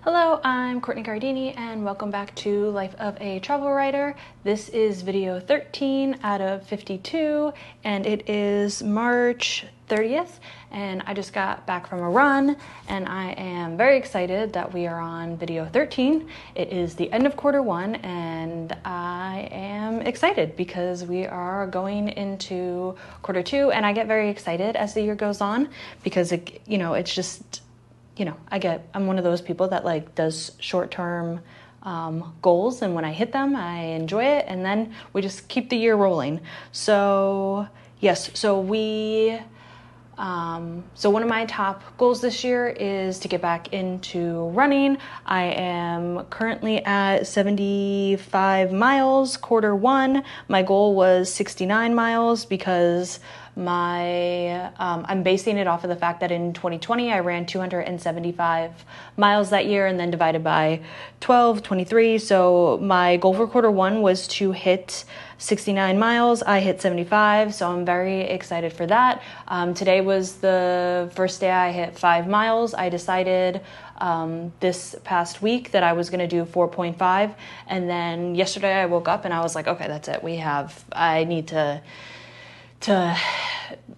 Hello, I'm Courtney Gardini and welcome back to Life of a Travel Writer. This is video 13 out of 52 and it is March 30th and I just got back from a run and I am very excited that we are on video 13. It is the end of quarter one and I am excited because we are going into quarter two, and I get very excited as the year goes on because it's just I'm one of those people that does short-term goals, and when I hit them, I enjoy it, and then we just keep the year rolling. So yes, so one of my top goals this year is to get back into running. I am currently at 75 miles, quarter one. My goal was 69 miles because I'm basing it off of the fact that in 2020 I ran 275 miles that year and then divided by 23. So my goal for quarter one was to hit 69 miles. I hit 75, so I'm very excited for that. Today was the first day I hit 5 miles. I decided this past week that I was going to do 4.5, and then yesterday I woke up and I was like, okay, that's it. I need to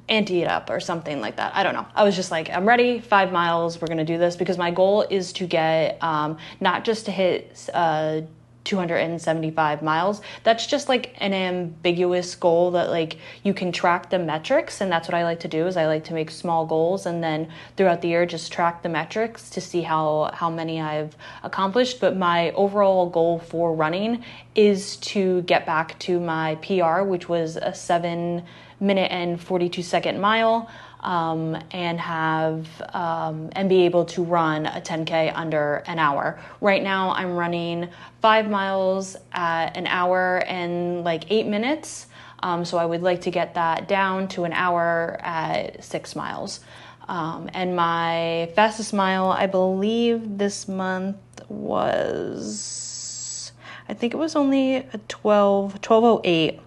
ante it up or something like that. I don't know. I was just like, I'm ready, 5 miles, we're going to do this, because my goal is to get, not just to hit 275 miles. That's just like an ambiguous goal that you can track the metrics, and that's what I like to do. Is I like to make small goals and then throughout the year just track the metrics to see how many I've accomplished. But my overall goal for running is to get back to my PR, which was a 7-minute and 42-second mile, and be able to run a 10K under an hour. Right now I'm running 5 miles at an hour and 8 minutes. So I would like to get that down to an hour at 6 miles. And my fastest mile, I believe this month I think it was only a 12:08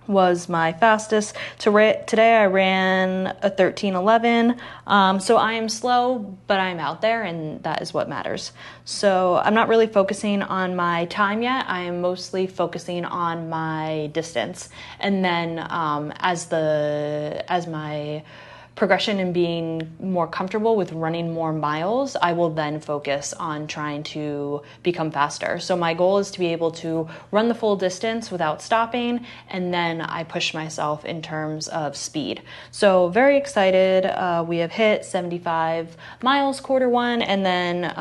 was my fastest. Today I ran a 13:11. So I am slow, but I'm out there, and that is what matters. So I'm not really focusing on my time yet. I am mostly focusing on my distance. And then as my progression and being more comfortable with running more miles, I will then focus on trying to become faster. So my goal is to be able to run the full distance without stopping, and then I push myself in terms of speed. So very excited. We have hit 75 miles quarter one, and then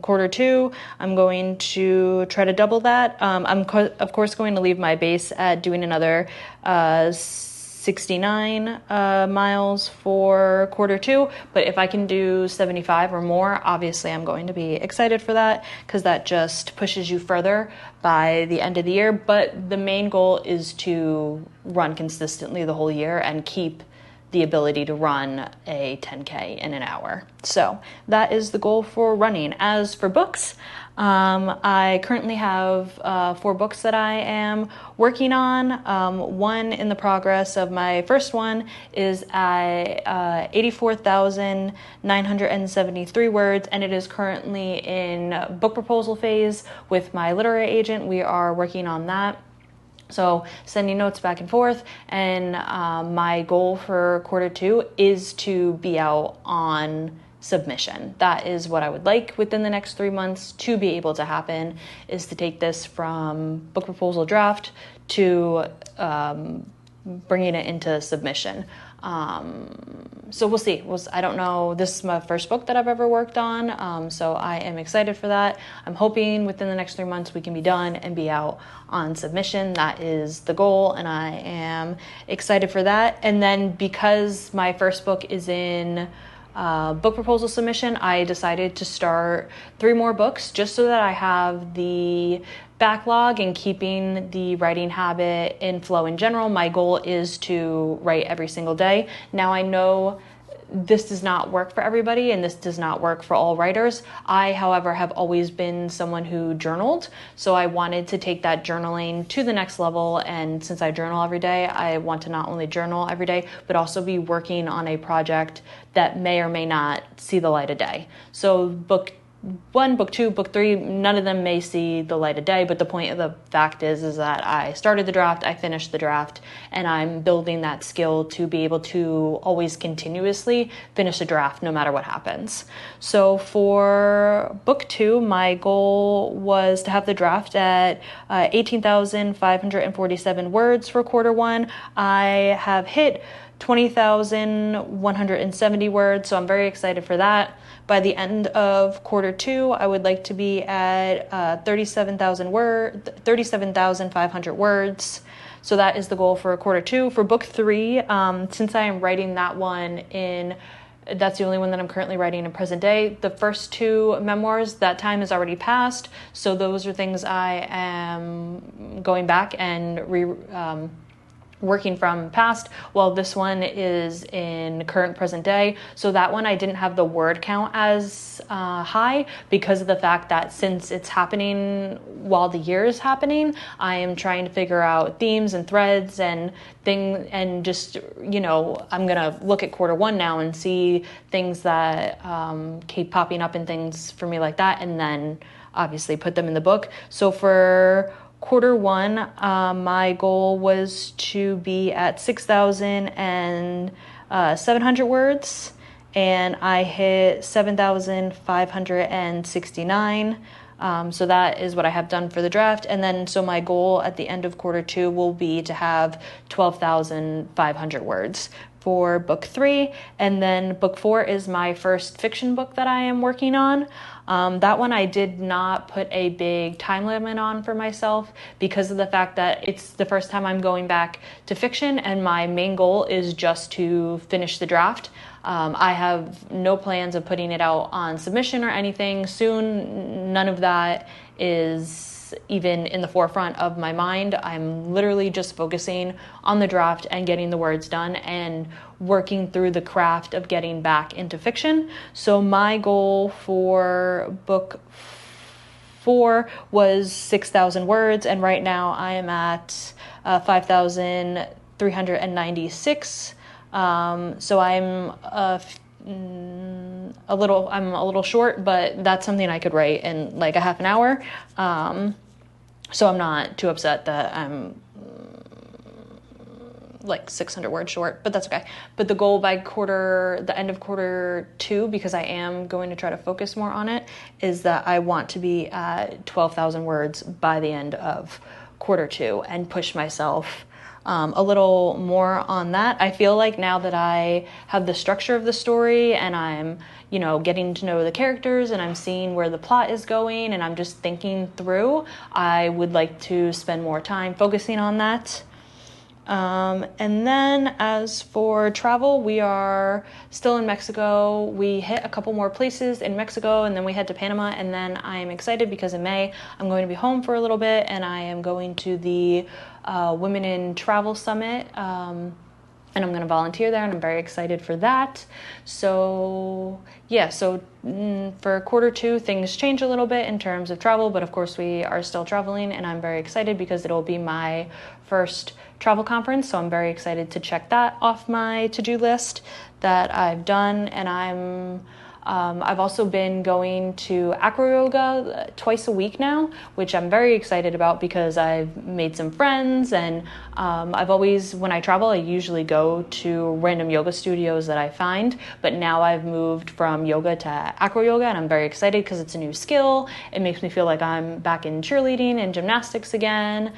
quarter two, I'm going to try to double that. I'm of course going to leave my base at doing another 69 miles for quarter two, but if I can do 75 or more, obviously I'm going to be excited for that, because that just pushes you further by the end of the year. But the main goal is to run consistently the whole year and keep the ability to run a 10K in an hour. So that is the goal for running. As for books, I currently have 4 books that I am working on. One in the progress of my first one is at 84,973 words, and it is currently in book proposal phase with my literary agent. We are working on that. So sending notes back and forth, and my goal for quarter two is to be out on submission. That is what I would like within the next 3 months to be able to happen, is to take this from book proposal draft to bringing it into submission. So we'll see. I don't know. This is my first book that I've ever worked on, so I am excited for that. I'm hoping within the next 3 months we can be done and be out on submission. That is the goal, and I am excited for that. And then because my first book is in book proposal submission, I decided to start 3 more books just so that I have the backlog and keeping the writing habit in flow in general. My goal is to write every single day. Now I know this does not work for everybody, and this does not work for all writers. I, however, have always been someone who journaled, so I wanted to take that journaling to the next level. And since I journal every day, I want to not only journal every day, but also be working on a project that may or may not see the light of day. So book 1, book 2, book 3, none of them may see the light of day, but the point of the fact is that I started the draft, I finished the draft, and I'm building that skill to be able to always continuously finish a draft no matter what happens. So for book 2, my goal was to have the draft at 18,547 words for quarter 1. I have hit 20,170 words, so I'm very excited for that. By the end of quarter 2, I would like to be at 37,500 words. So that is the goal for quarter 2. For book 3, since I am writing that one that's the only one that I'm currently writing in present day. The first 2 memoirs, that time is already passed. So those are things I am going back and working from past, while this one is in current present day. So that one I didn't have the word count as high because of the fact that since it's happening while the year is happening, I am trying to figure out themes and threads and things, and just, I'm gonna look at quarter 1 now and see things that keep popping up and things for me like that, and then obviously put them in the book. So for quarter 1, my goal was to be at 6,700 words, and I hit 7,569. So that is what I have done for the draft. And then, so my goal at the end of quarter 2 will be to have 12,500 words for book 3. And then book 4 is my first fiction book that I am working on. That one I did not put a big time limit on for myself because of the fact that it's the first time I'm going back to fiction, and my main goal is just to finish the draft. I have no plans of putting it out on submission or anything soon. None of that is even in the forefront of my mind. I'm literally just focusing on the draft and getting the words done and working through the craft of getting back into fiction. So my goal for book 4 was 6,000 words, and right now I am at 5,396. So I'm a little short, but that's something I could write in like a half an hour. So I'm not too upset that I'm like 600 words short, but that's okay. But the goal by the end of quarter 2, because I am going to try to focus more on it, is that I want to be at 12,000 words by the end of quarter 2 and push myself a little more on that. I feel like now that I have the structure of the story and I'm, getting to know the characters and I'm seeing where the plot is going and I'm just thinking through, I would like to spend more time focusing on that. And then as for travel, we are still in Mexico. We hit a couple more places in Mexico and then we head to Panama, and then I am excited because in May I'm going to be home for a little bit and I am going to the Women in Travel Summit, and I'm going to volunteer there, and I'm very excited for that. So yeah, for quarter 2, things change a little bit in terms of travel, but of course we are still traveling, and I'm very excited because it'll be my first travel conference, so I'm very excited to check that off my to-do list that I've done. And I've also been going to acro yoga twice a week now, which I'm very excited about because I've made some friends, and I've always, when I travel, I usually go to random yoga studios that I find, but now I've moved from yoga to acro yoga, and I'm very excited because it's a new skill. It makes me feel like I'm back in cheerleading and gymnastics again,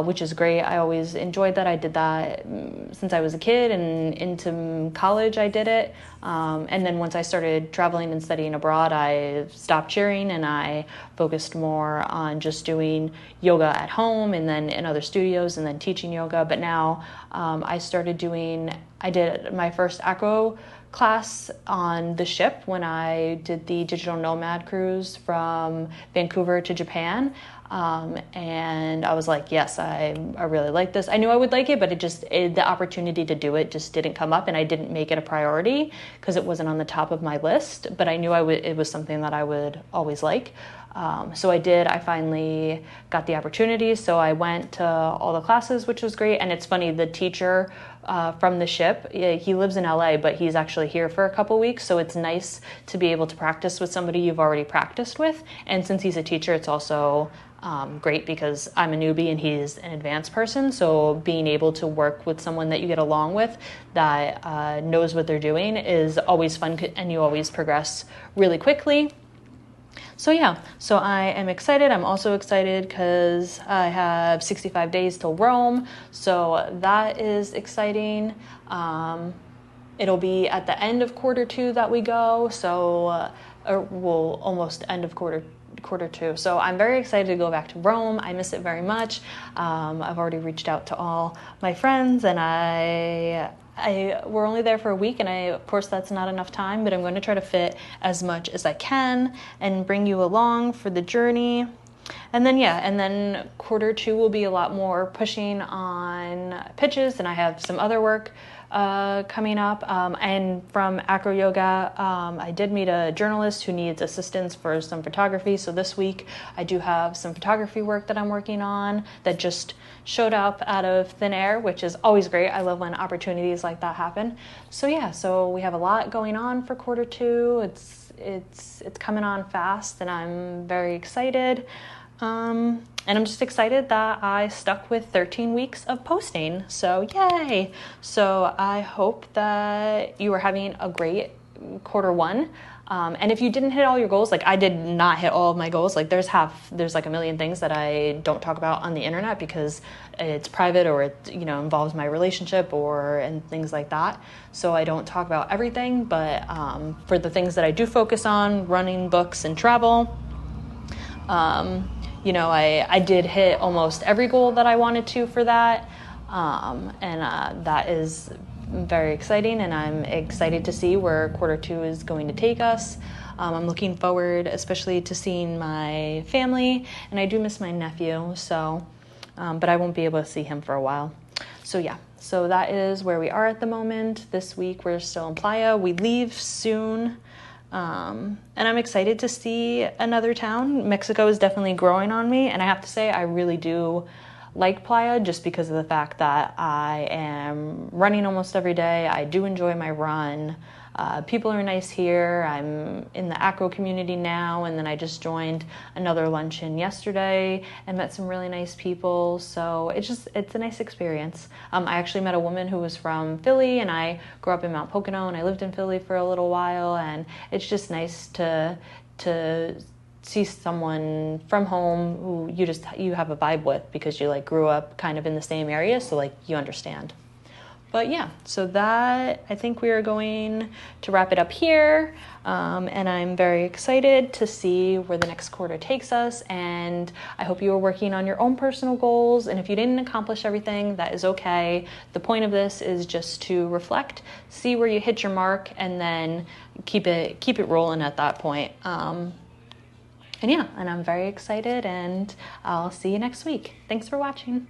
which is great. I always enjoyed that. I did that since I was a kid, and into college I did it. And then once I started traveling and studying abroad, I stopped cheering and I focused more on just doing yoga at home and then in other studios and then teaching yoga. But now I did my first acro class on the ship when I did the digital nomad cruise from Vancouver to Japan. And I was like, yes, I really like this. I knew I would like it, but the opportunity to do it just didn't come up, and I didn't make it a priority because it wasn't on the top of my list, but I knew it was something that I would always like. So I finally got the opportunity. So I went to all the classes, which was great. And it's funny, the teacher from the ship. He lives in LA, but he's actually here for a couple weeks, so it's nice to be able to practice with somebody you've already practiced with. And since he's a teacher, it's also great because I'm a newbie and he's an advanced person, so being able to work with someone that you get along with that knows what they're doing is always fun, and you always progress really quickly. So yeah, so I am excited. I'm also excited because I have 65 days till Rome, so that is exciting. It'll be at the end of Q2 that we go, so we'll almost end of Q2. So I'm very excited to go back to Rome. I miss it very much. I've already reached out to all my friends, and we're only there for a week, and of course that's not enough time, but I'm going to try to fit as much as I can and bring you along for the journey. And then Q2 will be a lot more pushing on pitches, and I have some other work coming up. And from Acro Yoga, I did meet a journalist who needs assistance for some photography. So this week I do have some photography work that I'm working on that just showed up out of thin air, which is always great. I love when opportunities like that happen. So yeah, so we have a lot going on for Q2. It's coming on fast, and I'm very excited. And I'm just excited that I stuck with 13 weeks of posting. So yay! So I hope that you are having a great Q1. And if you didn't hit all your goals, like I did not hit all of my goals, like there's like a million things that I don't talk about on the internet because it's private, or it involves my relationship and things like that. So I don't talk about everything, but for the things that I do focus on, running, books, and travel, I did hit almost every goal that I wanted to for that. And that is very exciting, and I'm excited to see where Q2 is going to take us. I'm looking forward especially to seeing my family, and I do miss my nephew, so but I won't be able to see him for a while. So yeah, so that is where we are at the moment. This week we're still in Playa. We leave soon. And I'm excited to see another town. Mexico is definitely growing on me, and I have to say I really do like Playa just because of the fact that I am running almost every day. I do enjoy my run. People are nice here. I'm in the Acro community now, and then I just joined another luncheon yesterday and met some really nice people. So it's a nice experience. I actually met a woman who was from Philly, and I grew up in Mount Pocono, and I lived in Philly for a little while, and it's just nice to see someone from home who you have a vibe with because you grew up kind of in the same area, so you understand. But yeah, so that, I think we are going to wrap it up here, and I'm very excited to see where the next quarter takes us, and I hope you are working on your own personal goals, and if you didn't accomplish everything, that is okay. The point of this is just to reflect, see where you hit your mark, and then keep it rolling at that point. And I'm very excited, and I'll see you next week. Thanks for watching.